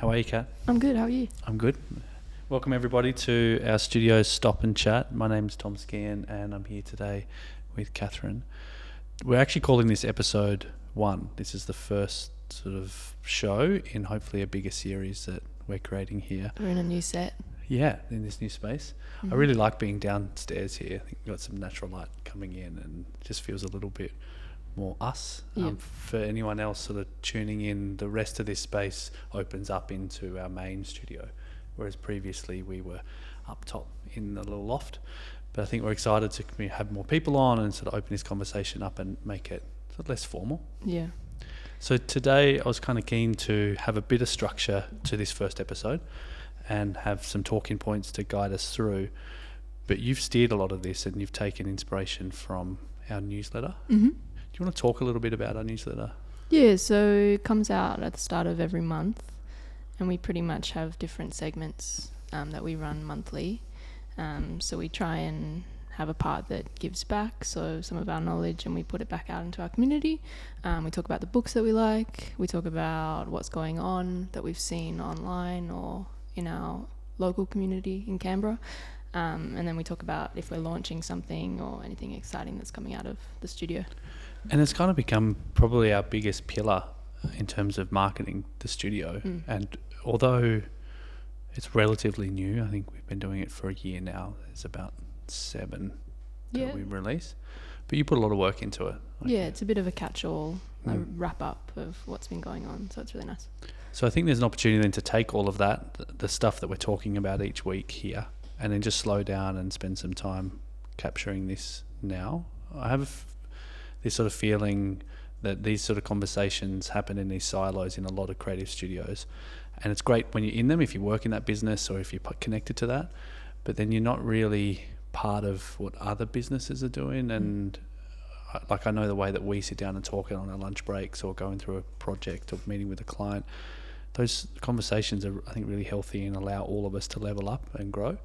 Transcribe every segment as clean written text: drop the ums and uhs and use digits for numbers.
How are you, Kat? I'm good, how are you? I'm good. Welcome everybody to our studio Stop and Chat. My name's Tom SKEEHAN and I'm here today with Catherine. We're actually calling this episode 1. This is the first sort of show in hopefully a bigger series that we're creating here. We're in a new set. Yeah, in this new space. I really like being downstairs here. I think we've got some natural light coming in and it just feels a little bit more us. For anyone else sort of tuning in, the rest of this space opens up into our main studio, whereas previously we were up top in the little loft. But I think we're excited to have more people on and sort of open this conversation up and make it sort of less formal. Yeah. So today I was kind of keen to have a bit of structure to this first episode and have some talking points to guide us through. But you've steered a lot of this and you've taken inspiration from our newsletter. Mm-hmm. Do you want to talk a little bit about our newsletter? Yeah, so it comes out at the start of every month and we pretty much have different segments that we run monthly. So we try and have a part that gives back, so some of our knowledge, and we put it back out into our community. We talk about the books that we like. We talk about what's going on that we've seen online or in our local community in Canberra. And then we talk about if we're launching something or anything exciting that's coming out of the studio. And it's kind of become probably our biggest pillar in terms of marketing the studio. And although it's relatively new, I think we've been doing it for a year now. There's about 7 that we release. But you put a lot of work into it. It's a bit of a catch-all, a wrap-up of what's been going on. So it's really nice. So I think there's an opportunity then to take all of that, the stuff that we're talking about each week here, and then just slow down and spend some time capturing this now. I have this sort of feeling that these sort of conversations happen in these silos in a lot of creative studios, and it's great when you're in them if you work in that business or if you're connected to that, but then you're not really part of what other businesses are doing. And like, I know the way that we sit down and talk on our lunch breaks or going through a project or meeting with a client, those conversations are, I think, really healthy and allow all of us to level up and grow.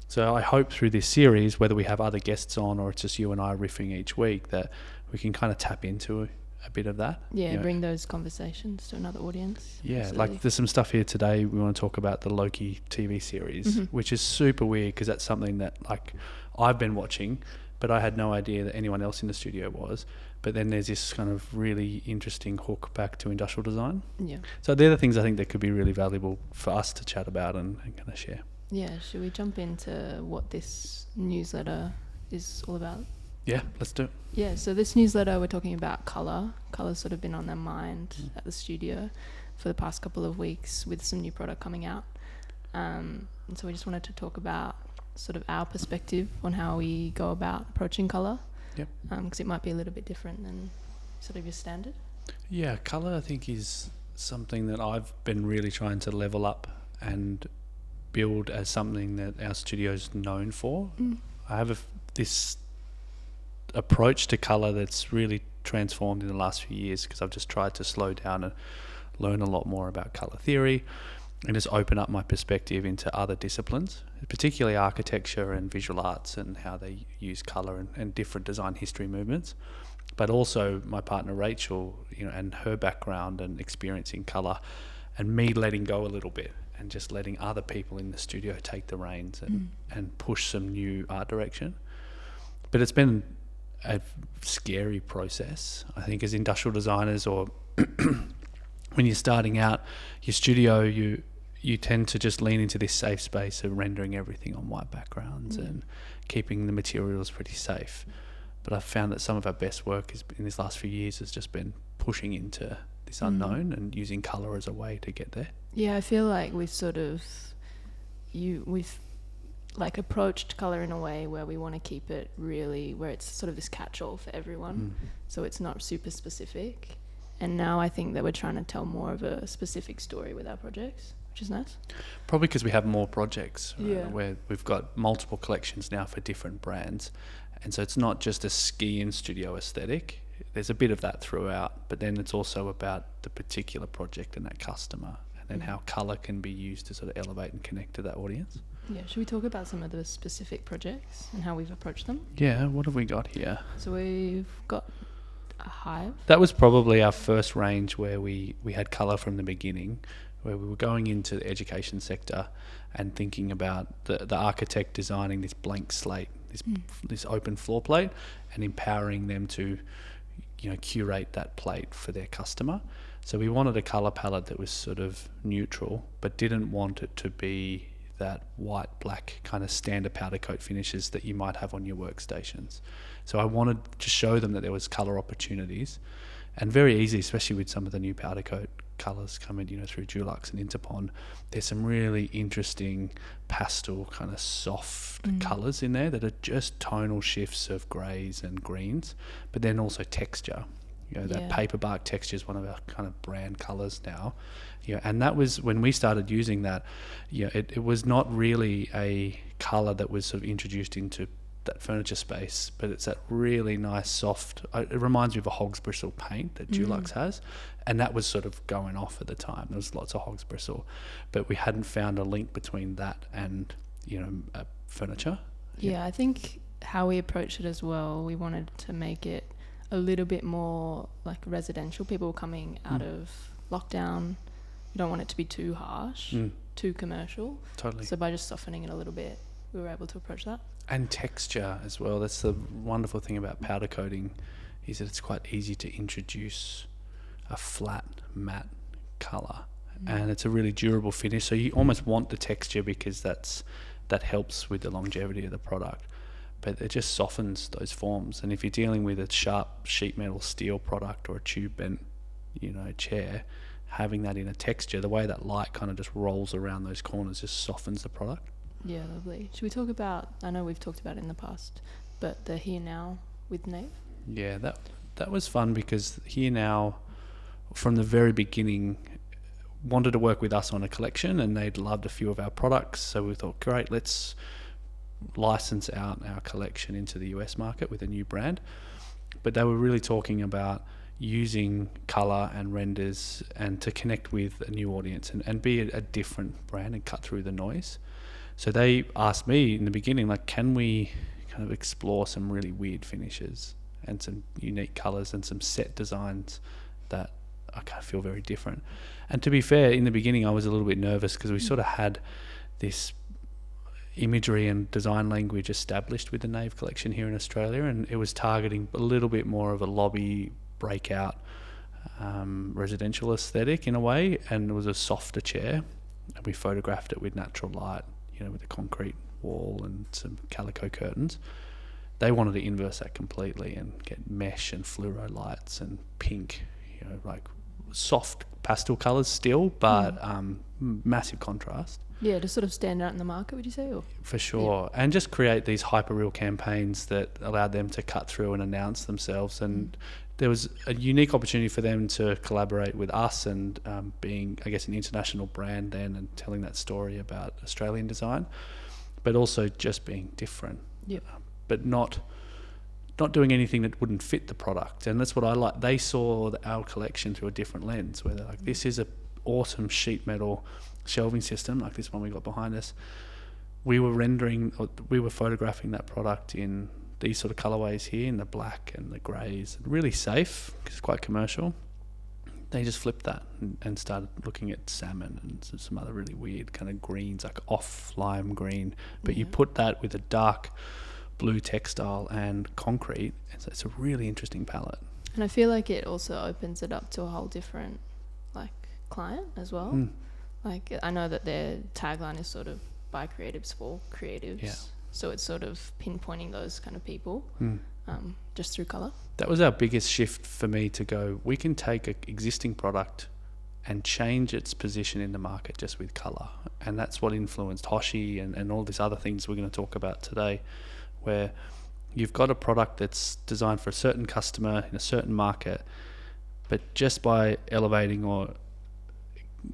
So I hope through this series, whether we have other guests on or it's just you and I riffing each week, that we can kind of tap into a bit of that. Yeah, bring those conversations to another audience. Yeah, Absolutely. like there's some stuff here today. We want to talk about the Loki TV series, which is super weird because that's something that like I've been watching, but I had no idea that anyone else in the studio was. But then there's this kind of really interesting hook back to industrial design. Yeah. So they're the things I think that could be really valuable for us to chat about and kind of share. Yeah, should we jump into what this newsletter is all about? Yeah, let's do it. Yeah, so this newsletter, we're talking about colour. Colour's sort of been on their mind at the studio for the past couple of weeks with some new product coming out. And so we just wanted to talk about sort of our perspective on how we go about approaching colour. Yep. Because it might be a little bit different than sort of your standard. Yeah, colour I think is something that I've been really trying to level up and build as something that our studio's known for. I have this approach to colour that's really transformed in the last few years because I've just tried to slow down and learn a lot more about colour theory and just open up my perspective into other disciplines, particularly architecture and visual arts and how they use colour and different design history movements. But also my partner Rachel, and her background and experience in colour, and me letting go a little bit and just letting other people in the studio take the reins and push some new art direction. But it's been a scary process, I think, as industrial designers, or when you're starting out your studio, you tend to just lean into this safe space of rendering everything on white backgrounds and keeping the materials pretty safe. But I've found that some of our best work in this last few years has just been pushing into this unknown and using colour as a way to get there. Yeah, I feel like we've like approached colour in a way where we want to keep it really, where it's sort of this catch-all for everyone. So it's not super specific. And now I think that we're trying to tell more of a specific story with our projects, which is nice. Probably because we have more projects, right? Where we've got multiple collections now for different brands. And so it's not just a SKEEHAN Studio aesthetic. There's a bit of that throughout, but then it's also about the particular project and that customer, and then how colour can be used to sort of elevate and connect to that audience. Yeah, should we talk about some of the specific projects and how we've approached them? Yeah, what have we got here? So we've got a hive. That was probably our first range where we had colour from the beginning. where we were going into the education sector and thinking about the architect designing this blank slate, this open floor plate, and empowering them to, curate that plate for their customer. So we wanted a colour palette that was sort of neutral, but didn't want it to be that white, black kind of standard powder coat finishes that you might have on your workstations. So I wanted to show them that there was colour opportunities, and very easy, especially with some of the new powder coat colours coming, through Dulux and Interpon. There's some really interesting pastel kind of soft colours in there that are just tonal shifts of greys and greens, but then also texture. That paperbark texture is one of our kind of brand colours now. And that was when we started using that. It was not really a colour that was sort of introduced into that furniture space, but it's that really nice soft, it reminds me of a hog's bristle paint that Dulux has, and that was sort of going off at the time. There was lots of hog's bristle, but we hadn't found a link between that and furniture. I think how we approached it as well, we wanted to make it a little bit more like residential. People were coming out of lockdown. You don't want it to be too harsh, too commercial. Totally. So by just softening it a little bit, we were able to approach that. And texture as well. That's the wonderful thing about powder coating, is that it's quite easy to introduce a flat matte colour, and it's a really durable finish. So you almost want the texture because that helps with the longevity of the product. But it just softens those forms. And if you're dealing with a sharp sheet metal steel product or a tube bent, chair, having that in a texture, the way that light kind of just rolls around those corners just softens the product. Yeah, lovely. Should we talk about, I know we've talked about it in the past, but the Here Now with Nave? Yeah, that was fun because Here Now, from the very beginning, wanted to work with us on a collection, and they'd loved a few of our products. So we thought, great, let's license out our collection into the US market with a new brand. But they were really talking about using colour and renders and to connect with a new audience and be a different brand and cut through the noise. So they asked me in the beginning, can we kind of explore some really weird finishes and some unique colours and some set designs that I kind of feel very different. And to be fair, in the beginning I was a little bit nervous because we sort of had this imagery and design language established with the Nave collection here in Australia, and it was targeting a little bit more of a lobby breakout residential aesthetic in a way, and it was a softer chair, and we photographed it with natural light, with a concrete wall and some calico curtains. They wanted to inverse that completely and get mesh and fluoro lights and pink, like soft pastel colours still, but massive contrast. Yeah, to sort of stand out in the market, would you say? Or? For sure. And just create these hyper-real campaigns that allowed them to cut through and announce themselves. And there was a unique opportunity for them to collaborate with us and being, I guess, an international brand then and telling that story about Australian design, but also just being different. Yep. But not doing anything that wouldn't fit the product. And that's what I like. They saw our collection through a different lens, where they're like, this is an awesome sheet metal shelving system like this one we got behind us. We were photographing that product in these sort of colorways here, in the black and the greys, really safe because it's quite commercial. They just flipped that and started looking at salmon and some other really weird kind of greens, like off lime green, but you put that with a dark blue textile and concrete, it's a really interesting palette. And I feel like it also opens it up to a whole different client as well. I know that their tagline is sort of by creatives for creatives, so it's sort of pinpointing those kind of people just through colour. That was our biggest shift for me, to go, we can take an existing product and change its position in the market just with colour. And that's what influenced Hoshi and all these other things we're going to talk about today, where you've got a product that's designed for a certain customer in a certain market, but just by elevating or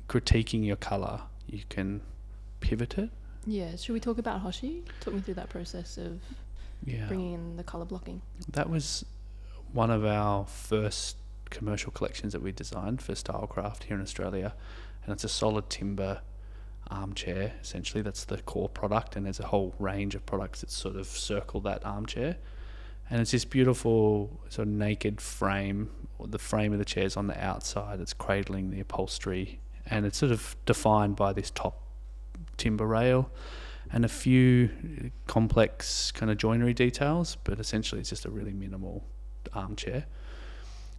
critiquing your colour, you can pivot it. Yeah, should we talk about Hoshi? Talk me through that process of bringing in the colour blocking. That was one of our first commercial collections that we designed for Stylecraft here in Australia, and it's a solid timber armchair. Essentially, that's the core product, and there's a whole range of products that sort of circle that armchair. And it's this beautiful sort of naked frame, or the frame of the chair's on the outside, it's cradling the upholstery, and it's sort of defined by this top timber rail and a few complex kind of joinery details, but essentially it's just a really minimal armchair.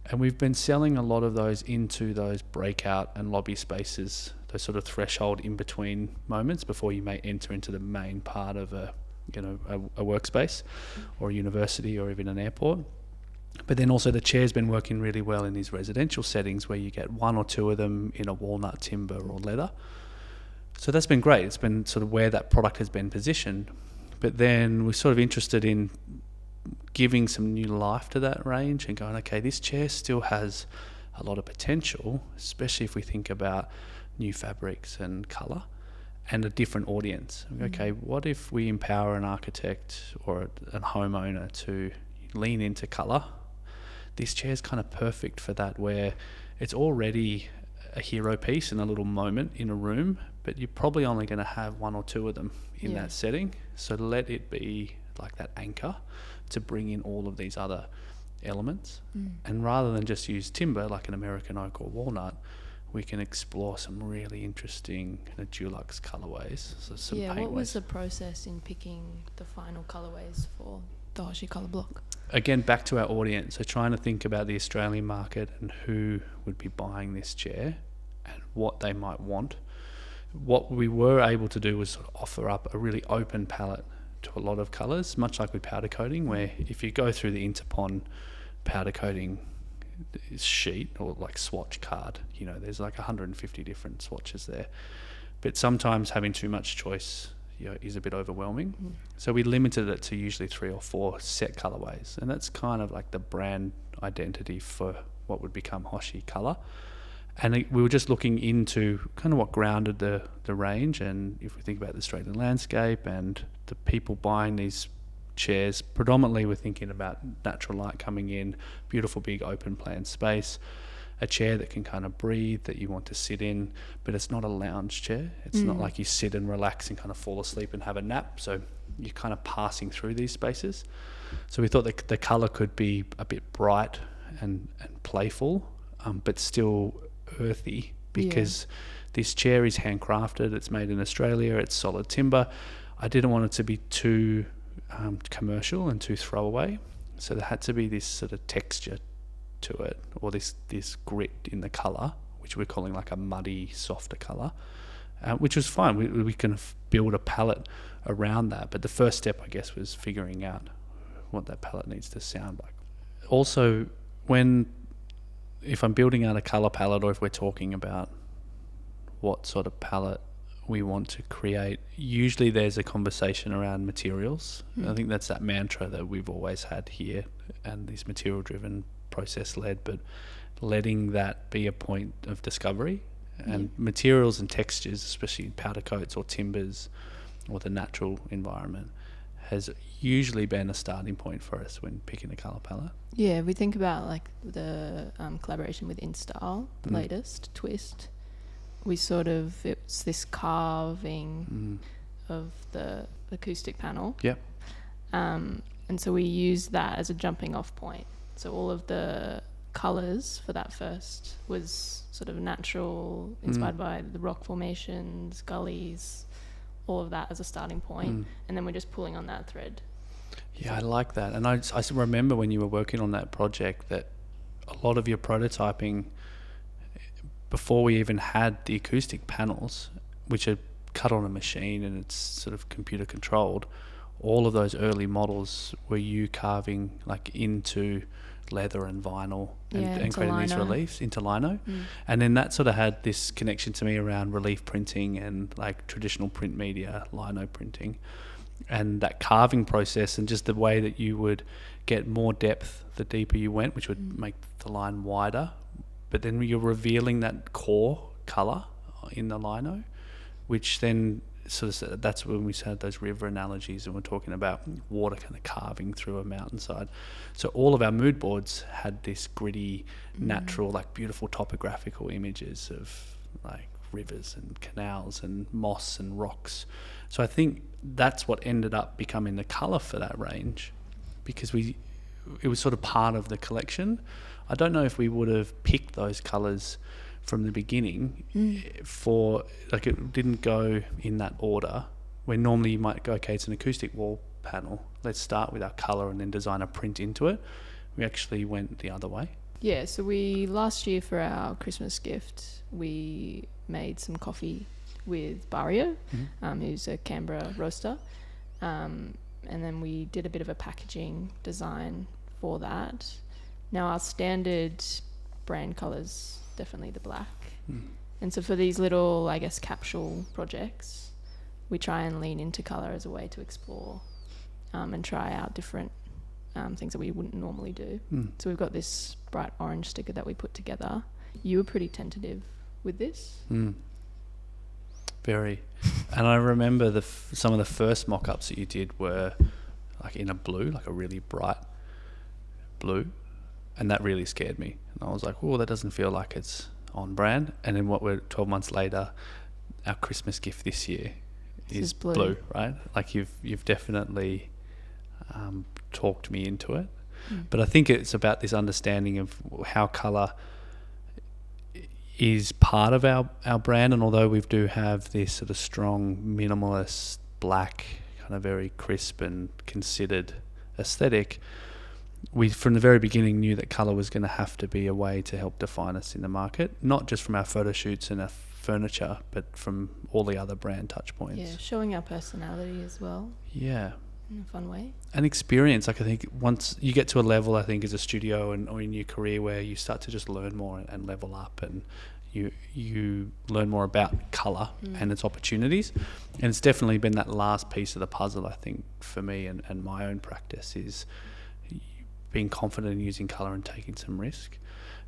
And we've been selling a lot of those into those breakout and lobby spaces, those sort of threshold in between moments before you may enter into the main part of a workspace or a university or even an airport. But then also the chair's been working really well in these residential settings where you get one or two of them in a walnut, timber or leather. So that's been great. It's been sort of where that product has been positioned. But then we're sort of interested in giving some new life to that range and going, okay, this chair still has a lot of potential, especially if we think about new fabrics and colour and a different audience. Okay, what if we empower an architect or a homeowner to lean into colour? This chair's kind of perfect for that, where it's already a hero piece in a little moment in a room, but you're probably only going to have one or two of them in that setting. So let it be like that anchor to bring in all of these other elements. And rather than just use timber like an American oak or walnut, we can explore some really interesting kind of Dulux colorways. So some what was the process in picking the final colorways for the Hoshi color block? Again, back to our audience. So trying to think about the Australian market and who would be buying this chair and what they might want. What we were able to do was sort of offer up a really open palette to a lot of colours, much like with powder coating, where if you go through the Interpon powder coating sheet or like swatch card, you know, there's like 150 different swatches there. But sometimes having too much choice, you know, is a bit overwhelming. So we limited it to usually 3 or 4 set colorways, and that's kind of like the brand identity for what would become Hoshi color. And we were just looking into kind of what grounded the range, and if we think about the Australian landscape and the people buying these chairs, predominantly we're thinking about natural light coming in, beautiful big open plan space, a chair that can kind of breathe, that you want to sit in, but it's not a lounge chair. It's not like you sit and relax and kind of fall asleep and have a nap. So you're kind of passing through these spaces. So we thought that the colour could be a bit bright and playful, but still earthy, because this chair is handcrafted. It's made in Australia. It's solid timber. I didn't want it to be too commercial and too throwaway. So there had to be this sort of texture to it, or this grit in the colour, which we're calling like a muddy, softer colour, which was fine. We can build a palette around that. But the first step, I guess, was figuring out what that palette needs to sound like. Also, if I'm building out a colour palette, or if we're talking about what sort of palette we want to create, usually there's a conversation around materials. I think that's that mantra that we've always had here, and this material driven, process led, but letting that be a point of discovery. And materials and textures, especially in powder coats or timbers or the natural environment, has usually been a starting point for us when picking a colour palette. Yeah, we think about like the collaboration with InStyle, the latest twist. It's this carving of the acoustic panel. Yep. And so we use that as a jumping off point. So all of the colours for that first was sort of natural, inspired by the rock formations, gullies, all of that as a starting point. And then we're just pulling on that thread. Yeah, I like that. And I remember when you were working on that project that a lot of your prototyping, before we even had the acoustic panels, which are cut on a machine and it's sort of computer controlled, all of those early models were you carving like into leather and vinyl and creating these reliefs into lino. And then that sort of had this connection to me around relief printing and like traditional print media, lino printing, and that carving process, and just the way that you would get more depth the deeper you went, which would make the line wider, but then you're revealing that core colour in the lino, which then sort of, that's when we had those river analogies, and we're talking about water kind of carving through a mountainside. So all of our mood boards had this gritty, natural, like beautiful topographical images of like rivers and canals and moss and rocks. So I think that's what ended up becoming the colour for that range, because it was sort of part of the collection. I don't know if we would have picked those colours from the beginning for, like, it didn't go in that order, where normally you might go, okay, it's an acoustic wall panel, let's start with our colour and then design a print into it. We actually went the other way. Yeah, so last year for our Christmas gift, we made some coffee with Barrio, who's a Canberra roaster. And then we did a bit of a packaging design for that. Now our standard brand colour's definitely the black. And so for these little, I guess, capsule projects, we try and lean into colour as a way to explore and try out different things that we wouldn't normally do. So we've got this bright orange sticker that we put together. You were pretty tentative with this. Very. And I remember some of the first mock-ups that you did were like in a blue, like a really bright blue, and that really scared me. And I was like, oh, that doesn't feel like it's on brand. And then 12 months later, our Christmas gift this year is blue, right? Like you've definitely talked me into it. But I think it's about this understanding of how colour is part of our brand, and although we do have this sort of strong minimalist black, kind of very crisp and considered aesthetic, we from the very beginning knew that colour was going to have to be a way to help define us in the market, not just from our photo shoots and our furniture, but from all the other brand touch points. Yeah, showing our personality as well. Yeah. In a fun way. An experience. Like, I think once you get to a level, I think as a studio or in your career, where you start to just learn more and level up, and you learn more about colour and its opportunities. And it's definitely been that last piece of the puzzle, I think, for me and my own practice, is being confident in using colour and taking some risk.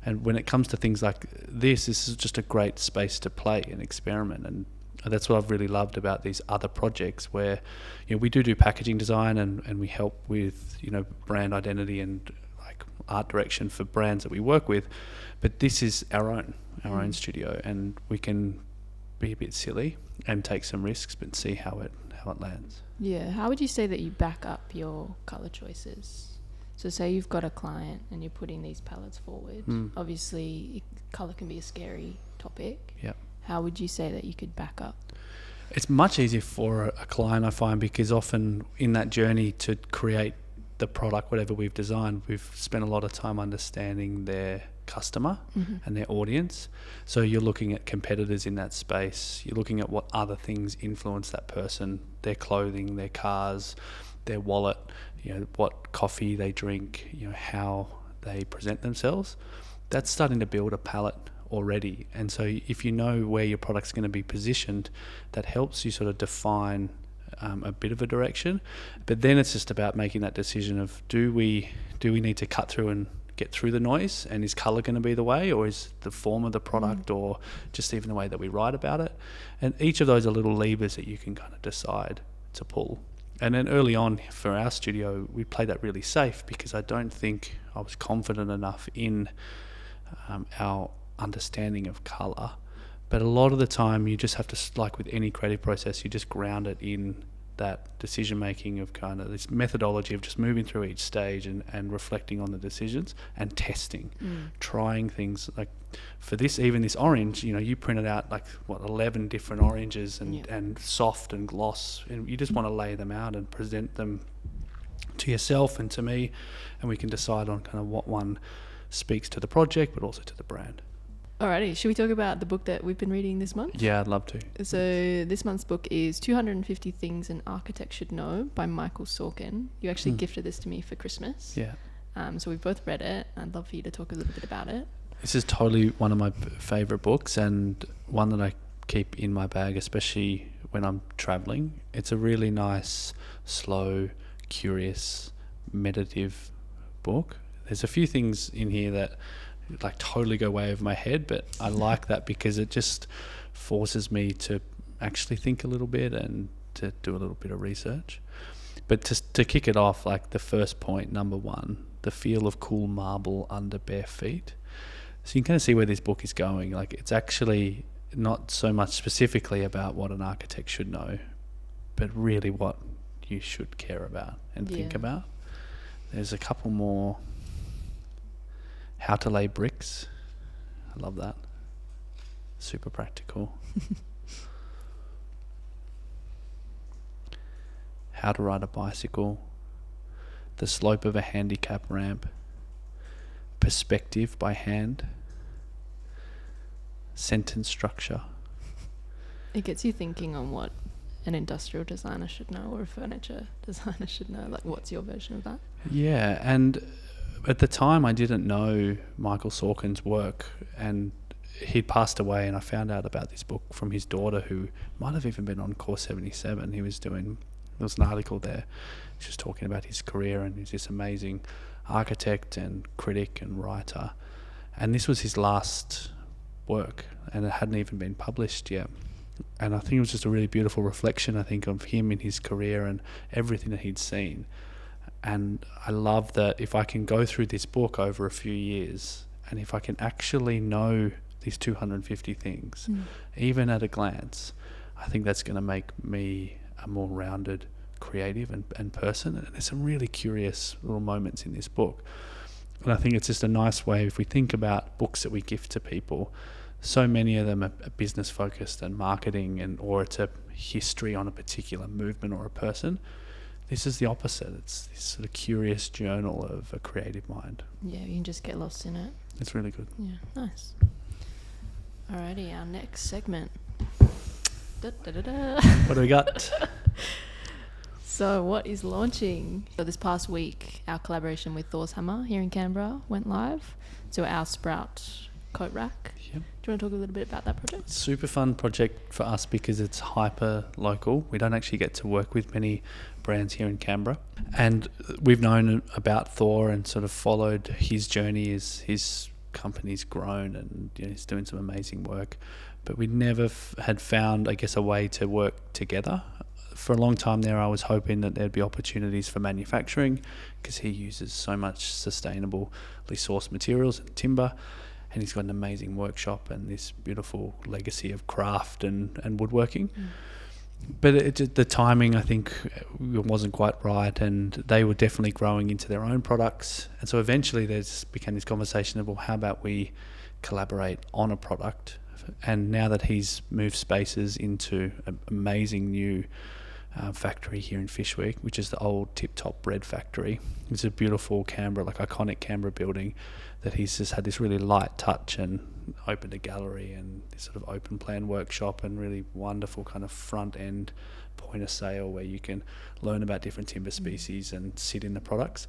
And when it comes to things like this is just a great space to play and experiment. And that's what I've really loved about these other projects, where, you know, we do packaging design and we help with, you know, brand identity and like art direction for brands that we work with. But this is our own studio, and we can be a bit silly and take some risks, but see how it lands. Yeah. How would you say that you back up your colour choices? So say you've got a client and you're putting these palettes forward. Obviously, colour can be a scary topic. Yeah. How would you say that you could back up? It's much easier for a client, I find, because often in that journey to create the product, whatever we've designed, we've spent a lot of time understanding their customer and their audience. So you're looking at competitors in that space. You're looking at what other things influence that person, their clothing, their cars, their wallet, you know, what coffee they drink, you know, how they present themselves. That's starting to build a palette already. And so if you know where your product's going to be positioned, that helps you sort of define a bit of a direction. But then it's just about making that decision of, do we need to cut through and get through the noise, and is colour going to be the way, or is the form of the product, or just even the way that we write about it? And each of those are little levers that you can kind of decide to pull. And then early on for our studio, we played that really safe, because I don't think I was confident enough in our understanding of colour. But a lot of the time you just have to, like with any creative process, you just ground it in that decision making of kind of this methodology of just moving through each stage and reflecting on the decisions and testing, trying things. Like for this, even this orange, you know, you printed out like 11 different oranges and soft and gloss, and you just want to lay them out and present them to yourself and to me, and we can decide on kind of what one speaks to the project but also to the brand. Alrighty, should we talk about the book that we've been reading this month? Yeah, I'd love to. So this month's book is 250 Things an Architect Should Know by Michael Sorkin. You actually gifted this to me for Christmas. Yeah. So we've both read it. I'd love for you to talk a little bit about it. This is totally one of my favourite books, and one that I keep in my bag, especially when I'm travelling. It's a really nice, slow, curious, meditative book. There's a few things in here that like totally go way over my head, but I like that because it just forces me to actually think a little bit and to do a little bit of research. But to kick it off, like the first point, number one, the feel of cool marble under bare feet. So you can kind of see where this book is going. Like, it's actually not so much specifically about what an architect should know, but really what you should care about and think about. There's a couple more. How to lay bricks. I love that. super practical. How to ride a bicycle, the slope of a handicap ramp, perspective by hand, sentence structure. It gets you thinking on what an industrial designer should know or a furniture designer should know. Like, what's your version of that? Yeah, and at the time I didn't know Michael Sorkin's work, and he'd passed away, and I found out about this book from his daughter, who might have even been on Core 77. There was an article there. She was talking about his career, and he's this amazing architect and critic and writer. And this was his last work, and it hadn't even been published yet. And I think it was just a really beautiful reflection, I think, of him in his career and everything that he'd seen. And I love that if I can go through this book over a few years, and if I can actually know these 250 things, even at a glance, I think that's going to make me a more rounded creative and person. And there's some really curious little moments in this book. And I think it's just a nice way, if we think about books that we gift to people, so many of them are business focused and marketing, or it's a history on a particular movement or a person. This is the opposite. It's this sort of curious journal of a creative mind. Yeah, you can just get lost in it. It's really good. Yeah, nice. Alrighty, our next segment. What do we got? So what is launching? So this past week, our collaboration with Thor's Hammer here in Canberra went live. So our Sprout coat rack. Yep. Do you want to talk a little bit about that project? Super fun project for us because it's hyper local. We don't actually get to work with many brands here in Canberra. And we've known about Thor and sort of followed his journey as his company's grown, and he's doing some amazing work. But we never had found, I guess, a way to work together. For a long time there, I was hoping that there'd be opportunities for manufacturing because he uses so much sustainably sourced materials and timber, and he's got an amazing workshop and this beautiful legacy of craft and woodworking. But the timing, I think, wasn't quite right, and they were definitely growing into their own products. And so eventually there became this conversation of, well, how about we collaborate on a product? And now that he's moved spaces into an amazing new factory here in Fishwick, which is the old Tip Top Bread Factory. It's a beautiful Canberra, like iconic Canberra building that he's just had this really light touch and opened a gallery and this sort of open plan workshop and really wonderful kind of front end point of sale where you can learn about different timber species and sit in the products.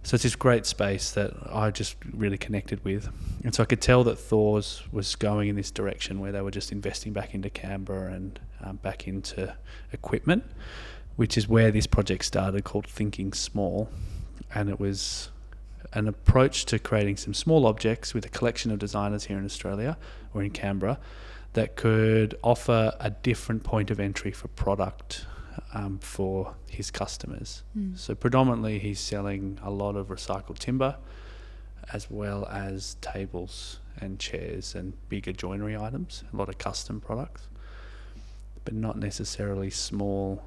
So it's this great space that I just really connected with. And so I could tell that Thor's was going in this direction where they were just investing back into Canberra and back into equipment, which is where this project started, called Thinking Small. And it was an approach to creating some small objects with a collection of designers here in Australia or in Canberra that could offer a different point of entry for product for his customers. So predominantly he's selling a lot of recycled timber as well as tables and chairs and bigger joinery items, a lot of custom products, but not necessarily small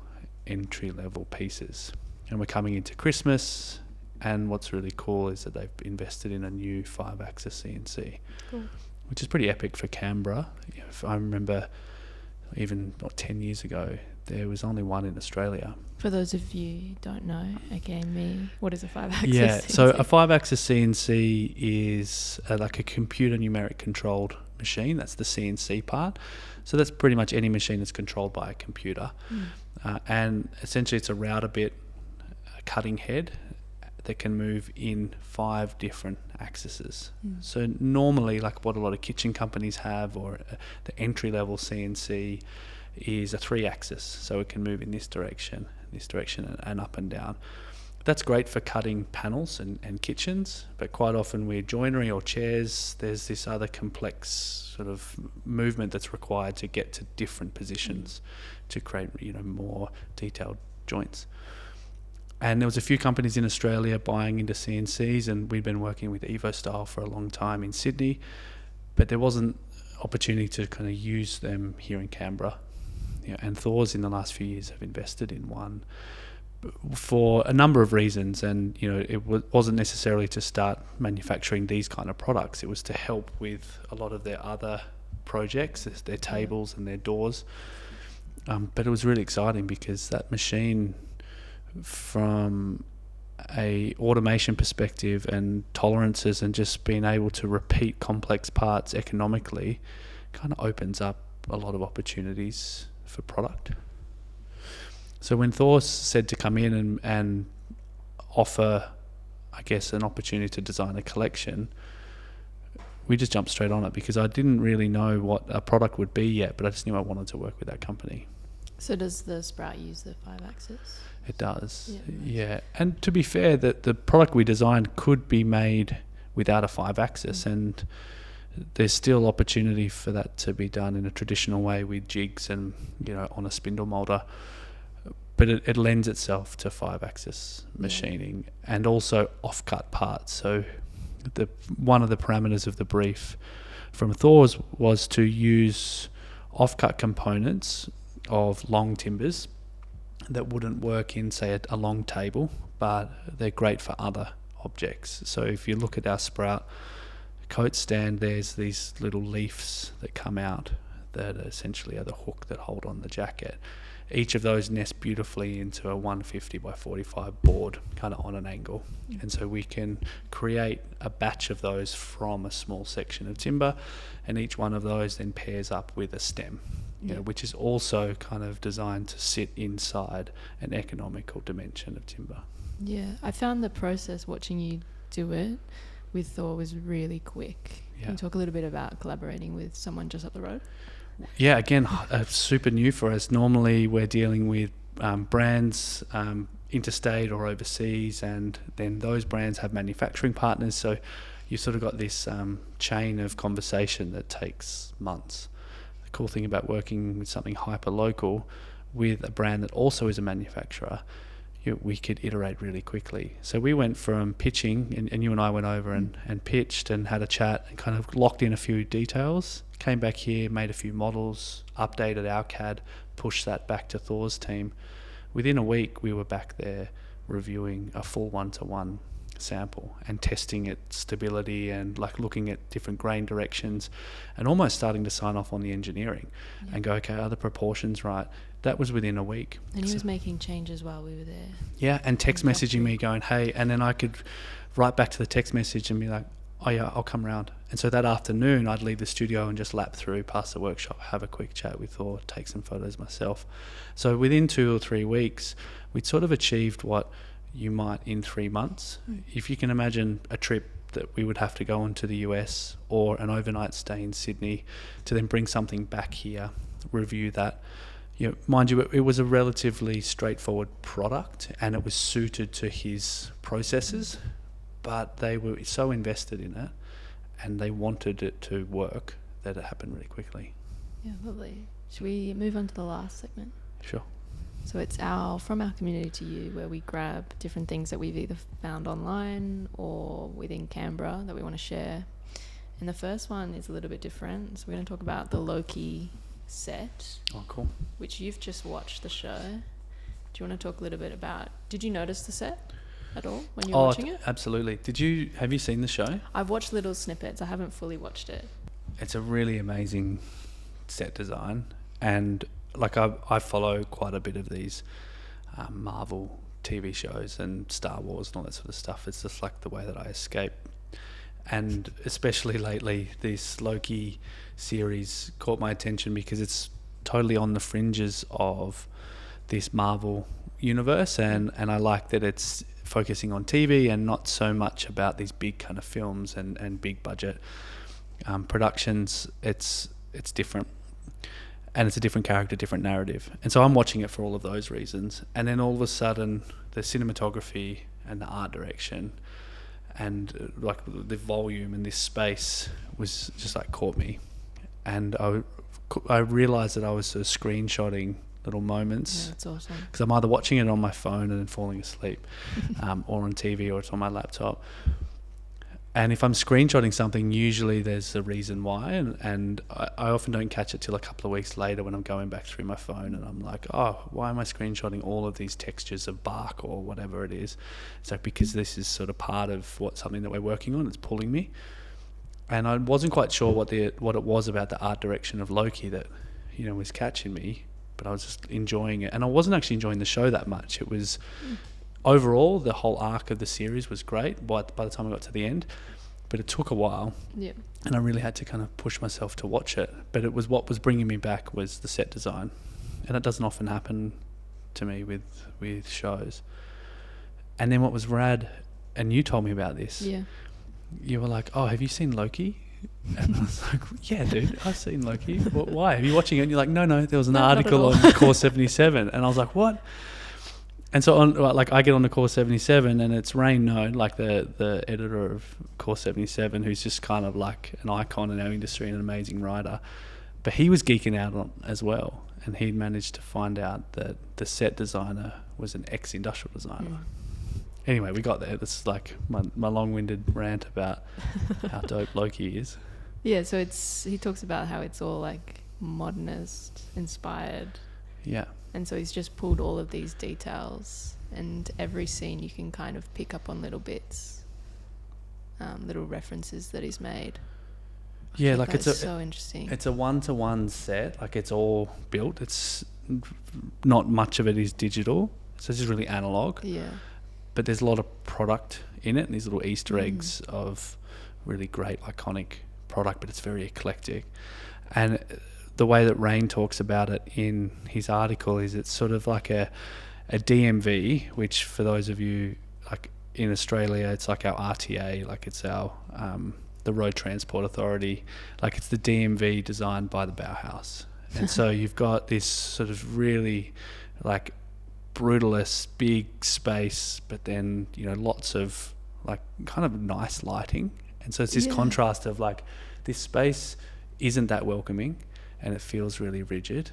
entry-level pieces. And we're coming into Christmas, and what's really cool is that they've invested in a new 5-axis CNC, which is pretty epic for Canberra. If I remember even 10 years ago, there was only one in Australia. For those of you who don't know, again, what is a 5-axis CNC? So a 5-axis CNC is like a computer numeric controlled machine. That's the CNC part. So that's pretty much any machine that's controlled by a computer. And essentially it's a router bit, a cutting head that can move in 5 different axes. So normally, like what a lot of kitchen companies have, or the entry-level CNC, is a 3-axis. So it can move in this direction, and up and down. That's great for cutting panels and kitchens, but quite often with joinery or chairs, there's this other complex sort of movement that's required to get to different positions to create, more detailed joints. And there was a few companies in Australia buying into CNCs, and we'd been working with EvoStyle for a long time in Sydney, but there wasn't opportunity to kind of use them here in Canberra. And Thor's in the last few years have invested in one for a number of reasons, and it wasn't necessarily to start manufacturing these kind of products. It was to help with a lot of their other projects, their tables and their doors. But it was really exciting because that machine, from a automation perspective and tolerances and just being able to repeat complex parts economically, kind of opens up a lot of opportunities for product. So when Thor said to come in and offer, I guess, an opportunity to design a collection, we just jumped straight on it because I didn't really know what a product would be yet, but I just knew I wanted to work with that company. So does the Sprout use the 5-axis? It does, yeah. And to be fair, that the product we designed could be made without a 5-axis, and there's still opportunity for that to be done in a traditional way with jigs and, you know, on a spindle molder. But it lends itself to 5-axis machining and also off-cut parts. So one of the parameters of the brief from Thor's was to use off-cut components of long timbers that wouldn't work in, say, a long table, but they're great for other objects. So if you look at our Sprout coat stand, there's these little leaves that come out that essentially are the hook that hold on the jacket. Each of those nest beautifully into a 150 by 45 board, kind of on an angle. And so we can create a batch of those from a small section of timber, and each one of those then pairs up with a stem, you know, which is also kind of designed to sit inside an economical dimension of timber. Yeah, I found the process watching you do it with Thor was really quick. Can you talk a little bit about collaborating with someone just up the road? Yeah, again, super new for us. Normally we're dealing with brands interstate or overseas, and then those brands have manufacturing partners, so you sort of got this chain of conversation that takes months. The cool thing about working with something hyper local with a brand that also is a manufacturer, we could iterate really quickly. So we went from pitching, and you and I went over and pitched and had a chat and kind of locked in a few details, came back here, made a few models, updated our CAD, pushed that back to Thor's team. Within a week, we were back there reviewing a full one-to-one sample and testing its stability and like looking at different grain directions and almost starting to sign off on the engineering and go, okay, are the proportions right? That was within a week. And he was making changes while we were there. Yeah, and text messaging me going, hey, and then I could write back to the text message and be like, oh yeah, I'll come around. And so that afternoon I'd leave the studio and just lap through, past the workshop, have a quick chat with Thor, take some photos myself. So within 2 or 3 weeks, we'd sort of achieved what you might in 3 months. If you can imagine a trip that we would have to go on to the US or an overnight stay in Sydney to then bring something back here, review that. You know, mind you, it was a relatively straightforward product and it was suited to his processes, but they were so invested in it and they wanted it to work that it happened really quickly. Yeah, lovely. Should we move on to the last segment? Sure. So it's from our community to you, where we grab different things that we've either found online or within Canberra that we want to share. And the first one is a little bit different. So we're going to talk about the Loki set. Oh, cool. Which you've just watched the show. Do you want to talk a little bit about, did you notice the set at all when you were watching it? Absolutely. Have you seen the show? I've watched little snippets. I haven't fully watched it. It's a really amazing set design, and like I follow quite a bit of these Marvel TV shows and Star Wars and all that sort of stuff. It's just like the way that I escape. And especially lately, this Loki series caught my attention because it's totally on the fringes of this Marvel universe, and I like that it's focusing on TV and not so much about these big kind of films and big budget productions. It's different. And it's a different character, different narrative. And so I'm watching it for all of those reasons. And then all of a sudden, the cinematography and the art direction and like the volume and this space was just like caught me. And I realized that I was sort of screenshotting little moments. Yeah, that's awesome. Because I'm either watching it on my phone and then falling asleep or on TV, or it's on my laptop. And if I'm screenshotting something, usually there's a reason why, and I often don't catch it till a couple of weeks later when I'm going back through my phone and I'm like, oh, why am I screenshotting all of these textures of bark or whatever it is? It's like, because this is sort of part of something that we're working on. It's pulling me. and I wasn't quite sure what it was about the art direction of Loki that, you know, was catching me, but I was just enjoying it. And I wasn't actually enjoying the show that much. It was overall, the whole arc of the series was great by the time I got to the end, but it took a while. Yeah. And I really had to kind of push myself to watch it. But it was what was bringing me back was the set design, and that doesn't often happen to me with shows. And then what was rad, and you told me about this. Yeah. You were like, "Oh, have you seen Loki?" And I was like, "Yeah, dude, I've seen Loki. Why? Are you watching it?" And you're like, "No, there was an article on Core 77." And I was like, "What?" And so I get on the Core 77, and it's Rain Node, like the editor of Core 77, who's just kind of like an icon in our industry and an amazing writer. But he was geeking out on as well, and he'd managed to find out that the set designer was an ex-industrial designer. Mm. Anyway, we got there. This is like my long-winded rant about how dope Loki is. Yeah, so he talks about how it's all like modernist inspired. Yeah. And so he's just pulled all of these details, and every scene you can kind of pick up on little bits, little references that he's made. Yeah, like it's so interesting. It's a one-to-one set. Like it's all built. It's not much of it is digital, so it's just really analog. Yeah. But there's a lot of product in it, and these little Easter eggs of really great iconic product, but it's very eclectic. And the way that Rain talks about it in his article is it's sort of like a DMV, which for those of you like in Australia, it's like our RTA, like it's our the Road Transport Authority, like it's the DMV designed by the Bauhaus. And so you've got this sort of really like brutalist big space, but then, you know, lots of like kind of nice lighting. And so it's this contrast of like this space isn't that welcoming and it feels really rigid,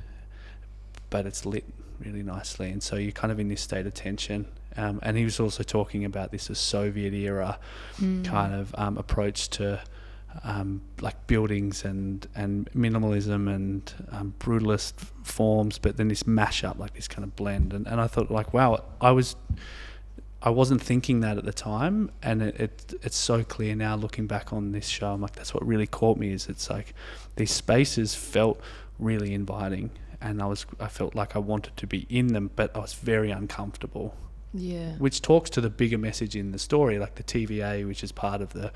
but it's lit really nicely. And so you're kind of in this state of tension. And he was also talking about this as Soviet era kind of approach to like buildings and minimalism and brutalist forms, but then this mashup, like this kind of blend. And I thought like, wow, I wasn't thinking that at the time, and it's so clear now looking back on this show. I'm like, that's what really caught me, is it's like these spaces felt really inviting, and I felt like I wanted to be in them, but I was very uncomfortable. Yeah. Which talks to the bigger message in the story, like the TVA, which is part of the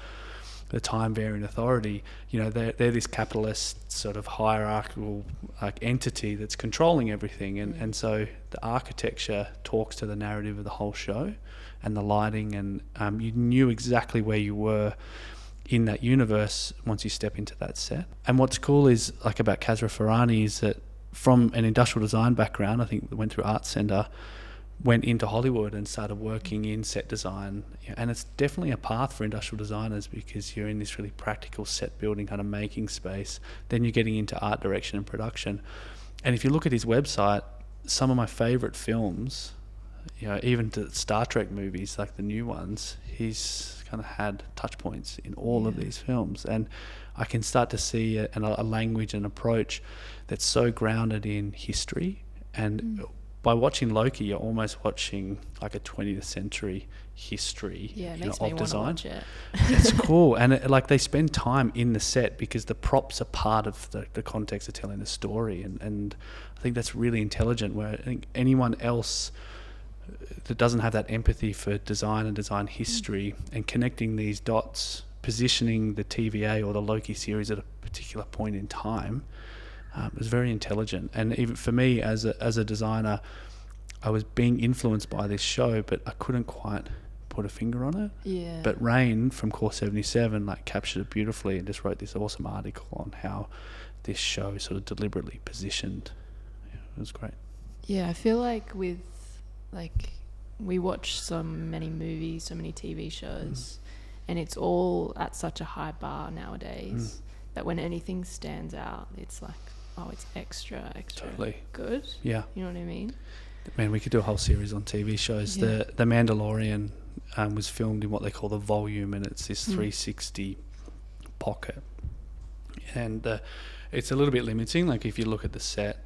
time variant authority. You know, they're this capitalist sort of hierarchical like entity that's controlling everything, and so the architecture talks to the narrative of the whole show, and the lighting, and you knew exactly where you were in that universe once you step into that set. And what's cool is like about Kazra Farhani is that from an industrial design background, I think went through Art Centre, went into Hollywood and started working in set design. And it's definitely a path for industrial designers, because you're in this really practical set building kind of making space. Then you're getting into art direction and production. And if you look at his website, some of my favorite films, you know, even to Star Trek movies, like the new ones, he's kind of had touch points in all of these films. And I can start to see a language and approach that's so grounded in history. And by watching Loki, you're almost watching like a 20th century history of design. Watch it. It's cool. And like they spend time in the set because the props are part of the context of telling the story. And I think that's really intelligent, where I think anyone else that doesn't have that empathy for design and design history and connecting these dots, positioning the TVA or the Loki series at a particular point in time, it was very intelligent. And even for me as a designer, I was being influenced by this show, but I couldn't quite put a finger on it. Yeah. But Rain from Core 77 like captured it beautifully and just wrote this awesome article on how this show is sort of deliberately positioned. Yeah, it was great. Yeah, I feel like we watch so many movies, so many TV shows, and it's all at such a high bar nowadays that when anything stands out, it's like, oh, it's extra totally good. Yeah. You know what I mean? Man, we could do a whole series on TV shows. Yeah. The Mandalorian was filmed in what they call the volume, and it's this 360 pocket. And it's a little bit limiting. Like if you look at the set,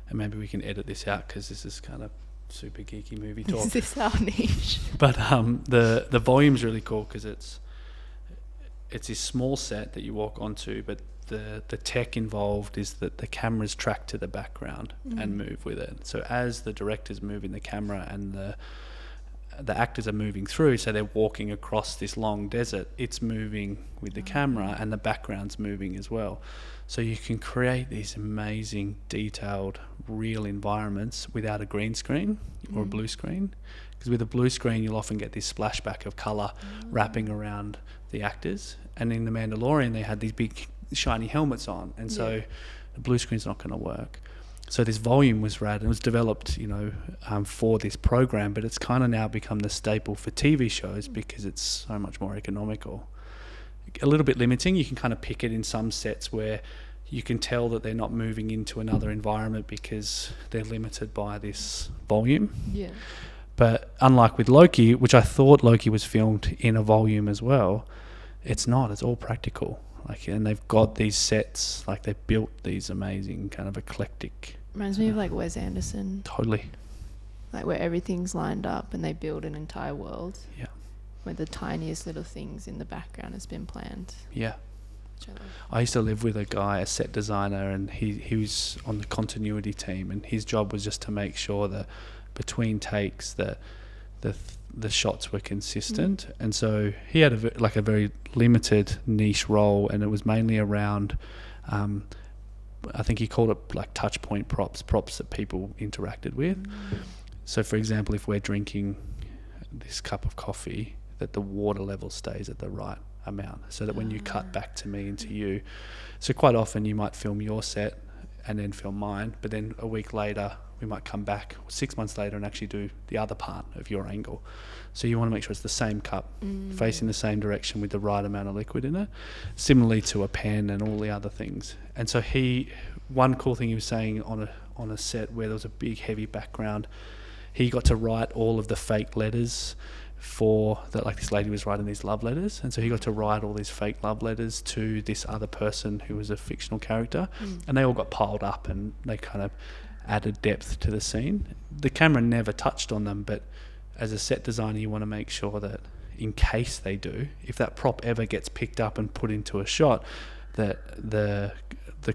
and maybe we can edit this out because this is kind of super geeky movie talk. Is this our niche? But the volume's really cool because it's this small set that you walk onto, but the tech involved is that the cameras track to the background and move with it. So as the director's moving the camera and the actors are moving through, so they're walking across this long desert, it's moving with the camera and the background's moving as well. So you can create these amazing, detailed, real environments without a green screen or a blue screen. Because with a blue screen, you'll often get this splashback of colour wrapping around the actors. And in The Mandalorian, they had these big shiny helmets on. And so the blue screen's not going to work. So this volume was rad, and it was developed, for this program, but it's kind of now become the staple for TV shows because it's so much more economical. A little bit limiting. You can kind of pick it in some sets where you can tell that they're not moving into another environment because they're limited by this volume. Yeah. But unlike with Loki, which I thought Loki was filmed in a volume as well, it's not. It's all practical. And they've got these sets, they've built these amazing kind of eclectic. Reminds me of Wes Anderson. Totally. Where everything's lined up and they build an entire world. Yeah. Where the tiniest little things in the background has been planned. Yeah. Which I love. I used to live with a guy, a set designer, and he was on the continuity team, and his job was just to make sure that between takes that the shots were consistent. And so he had a very limited niche role, and it was mainly around I think he called it touch point props that people interacted with. So for example, if we're drinking this cup of coffee, that the water level stays at the right amount, so that when you cut back to me and to you, so quite often you might film your set and then film mine, but then a week later we might come back 6 months later and actually do the other part of your angle. So you want to make sure it's the same cup facing the same direction with the right amount of liquid in it, similarly to a pen and all the other things. And so one cool thing he was saying on a set where there was a big heavy background, he got to write all of the fake letters for that, this lady was writing these love letters, and so he got to write all these fake love letters to this other person who was a fictional character, and they all got piled up and they kind of added depth to the scene. The camera never touched on them, but as a set designer you want to make sure that in case they do, if that prop ever gets picked up and put into a shot, that the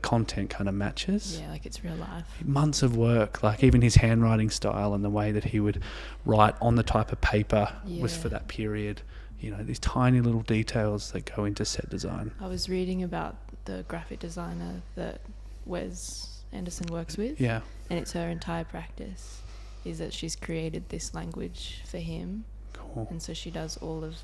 content kind of matches. Yeah, it's real life. Months of work, even his handwriting style and the way that he would write on the type of paper was for that period. These tiny little details that go into set design. I was reading about the graphic designer that Wes Anderson works with. Yeah. And it's her entire practice is that she's created this language for him. Cool. And so she does all of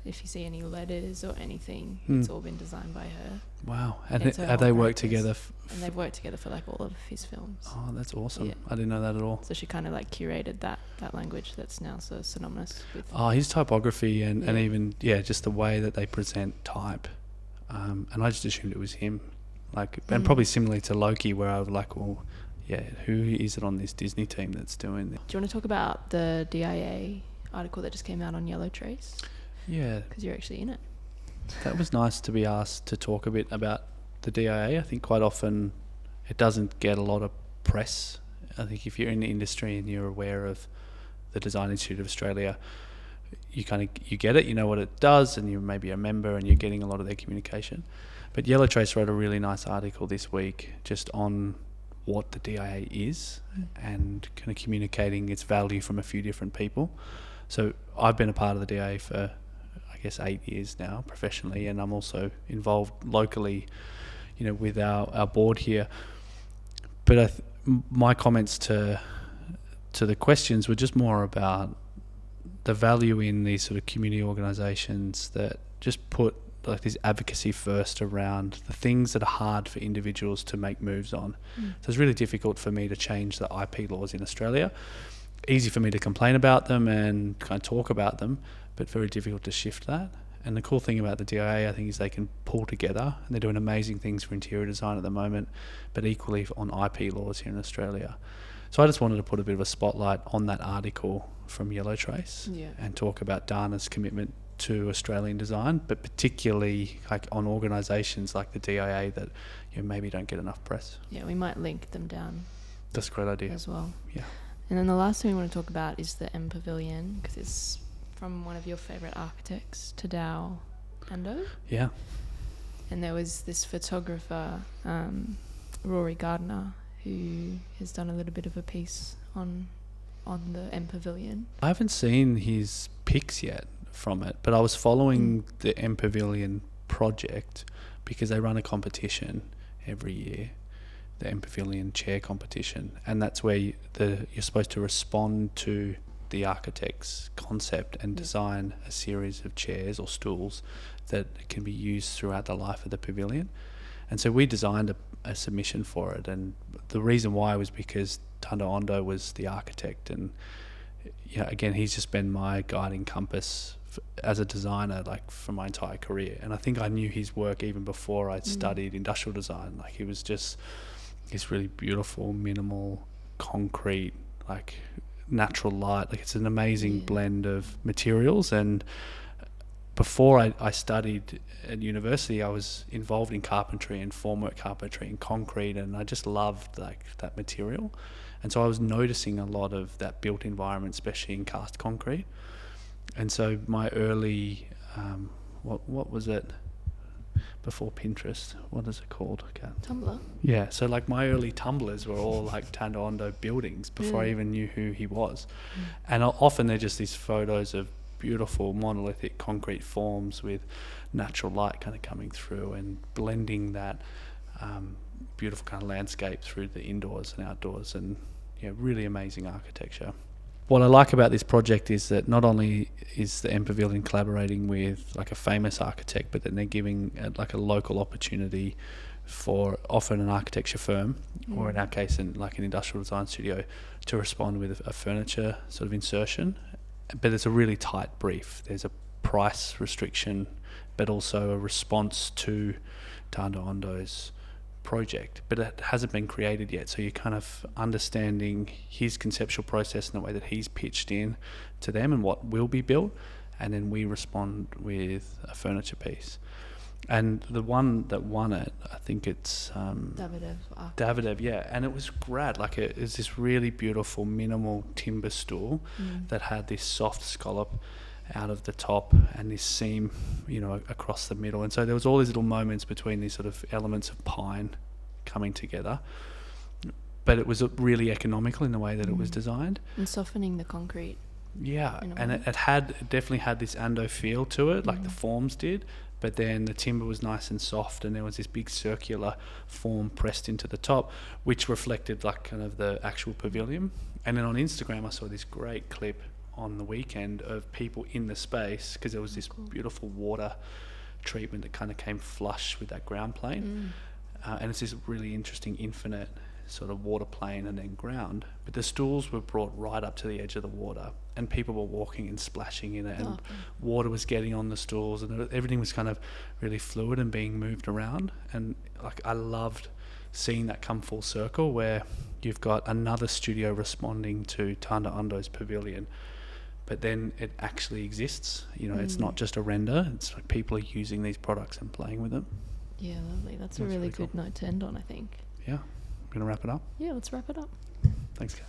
if you see any letters or anything, it's all been designed by her. Wow. And have they worked together? And they've worked together for all of his films. Oh, that's awesome. Yeah. I didn't know that at all. So she kind of curated that language that's now so synonymous with... Oh, his typography and even, just the way that they present type. And I just assumed it was him. And probably similarly to Loki, where I was who is it on this Disney team that's doing this? Do you want to talk about the DIA article that just came out on Yellow Trace? Yeah. Because you're actually in it. That was nice to be asked to talk a bit about the DIA. I think quite often it doesn't get a lot of press. I think if you're in the industry and you're aware of the Design Institute of Australia, you get it, you know what it does, and you're maybe a member and you're getting a lot of their communication. But Yellow Trace wrote a really nice article this week just on what the DIA is and kind of communicating its value from a few different people. So I've been a part of the DIA for, 8 years now professionally, and I'm also involved locally, with our board here. But my comments to the questions were just more about the value in these sort of community organisations that just put this advocacy first around the things that are hard for individuals to make moves on. So it's really difficult for me to change the IP laws in Australia. Easy for me to complain about them and kind of talk about them, but very difficult to shift that. And the cool thing about the DIA, I think, is they can pull together, and they're doing amazing things for interior design at the moment, but equally on IP laws here in Australia. So I just wanted to put a bit of a spotlight on that article from Yellow Trace and talk about Dana's commitment to Australian design, but particularly on organisations like the DIA that maybe don't get enough press. Yeah, we might link them down. That's a great idea. As well. Yeah. And then the last thing we want to talk about is the M Pavilion, because it's from one of your favourite architects, Tadao Ando. Yeah. And there was this photographer, Rory Gardner, who has done a little bit of a piece on the M Pavilion. I haven't seen his pics yet from it, but I was following the M Pavilion project because they run a competition every year, the M Pavilion chair competition, and that's where you're supposed to respond to the architect's concept and design a series of chairs or stools that can be used throughout the life of the pavilion. And so we designed a submission for it, and the reason why was because Tadao Ando was the architect, and again, he's just been my guiding compass as a designer, like, for my entire career. And I think I knew his work even before I'd studied industrial design. Like, he was just this really beautiful, minimal, concrete, like, natural light. Like, it's an amazing blend of materials. And before I studied at university, I was involved in carpentry and formwork carpentry and concrete, and I just loved, like, that material. And so I was noticing a lot of that built environment, especially in cast concrete. And so my early, what was it before Pinterest? What is it called? Tumblr. Yeah, so like my early Tumblrs were all like Tadao Ando buildings before I even knew who he was. And often they're just these photos of beautiful monolithic concrete forms with natural light kind of coming through and blending that beautiful kind of landscape through the indoors and outdoors, and really amazing architecture. What I like about this project is that not only is the M Pavilion collaborating with like a famous architect, but then they're giving like a local opportunity for often an architecture firm, or in our case, like an industrial design studio, to respond with a furniture sort of insertion. But it's a really tight brief. There's a price restriction, but also a response to Tadao Ando's project, but it hasn't been created yet, so you're kind of understanding his conceptual process and the way that he's pitched in to them and what will be built, and then we respond with a furniture piece. And the one that won it, I think it's Davidev, yeah, and it was great. Like, it was this really beautiful minimal timber stool that had this soft scallop out of the top and this seam, across the middle. And so there was all these little moments between these sort of elements of pine coming together. But it was really economical in the way that it was designed. And softening the concrete. Yeah, and it definitely had this Ando feel to it, like the forms did. But then the timber was nice and soft, and there was this big circular form pressed into the top, which reflected like kind of the actual pavilion. And then on Instagram, I saw this great clip on the weekend of people in the space, because there was this beautiful water treatment that kind of came flush with that ground plane. And it's this really interesting infinite sort of water plane and then ground. But the stools were brought right up to the edge of the water, and people were walking and splashing in it, and water was getting on the stools, and everything was kind of really fluid and being moved around. And like, I loved seeing that come full circle, where you've got another studio responding to Tadao Ando's pavilion, but then it actually exists. It's not just a render. It's like people are using these products and playing with them. Yeah, lovely. That's a really good note to end on, I think. Yeah. Going to wrap it up? Yeah, let's wrap it up. Thanks, Kat.